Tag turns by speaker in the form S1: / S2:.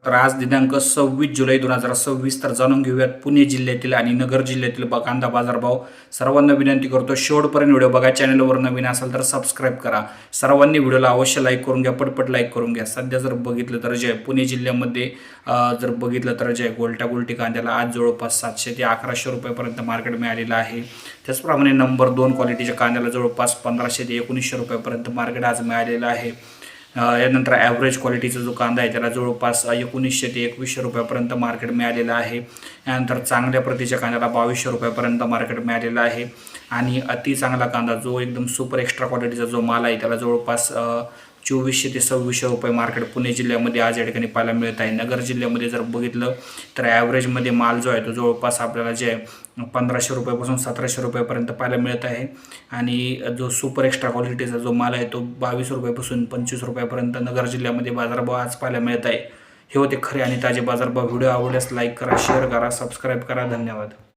S1: तर आज दिनांक 26 जुलै 2026 तर जाणून घेऊयात पुणे जिल्ह्यातील आणि नगर जिल्ह्यातील कांदा बाजारभाव। सर्वांना विनंती करतो शेवटपर्यंत व्हिडिओ बघा। चॅनलवर नवीन असाल तर सबस्क्राईब करा। सर्वांनी व्हिडिओला अवश्य लाईक करून घ्या, पटपट लाईक करून घ्या। सध्या जर बघितलं तर जे पुणे जिल्ह्यामध्ये जर बघितलं तर जे गोलटा कांद्याला आज जवळपास 700 ते 1100 रुपयापर्यंत मार्केट मिळालेलं आहे। त्याचप्रमाणे नंबर 2 क्वालिटीच्या कांद्याला जवळपास 1500 ते 1900 रुपयापर्यंत मार्केट आज मिळालेलं आहे। यानंतर ॲव्हरेज क्वालिटीचा जो कांदा आहे त्याला जवळपास 1900 ते 2100 रुपयापर्यंत मार्केट मिळालेलं आहे। यानंतर चांगल्या प्रतीच्या कांद्याला 2200 रुपयापर्यंत मार्केट मिळालेलं आहे। आणि अति चांगला कांदा जो एकदम सुपर एक्स्ट्रा क्वालिटीचा जो माल आहे त्याला जवळपास 2400 ते 2600 रुपये मार्केट पुणे जिल्ह्यामध्ये आज या ठिकाणी पाहायला मिळत आहे। नगर जिल्ह्यामध्ये जर बघितलं तर ॲव्हरेजमध्ये माल जो आहे तो जवळपास आपल्याला जे 1500 रुपयापासून 1700 रुपयापर्यंत पाहायला मिळत आहे। आणि जो सुपर एक्स्ट्रा क्वालिटीचा जो माल आहे तो 22 रुपयापासून 25 रुपयापर्यंत नगर जिल्ह्यामध्ये बाजारभाव आज पाहायला मिळत आहे। हे होते खरे आणि ताजे बाजारभाव। व्हिडिओ आवडल्यास लाईक करा, शेअर करा, सबस्क्राईब करा। धन्यवाद।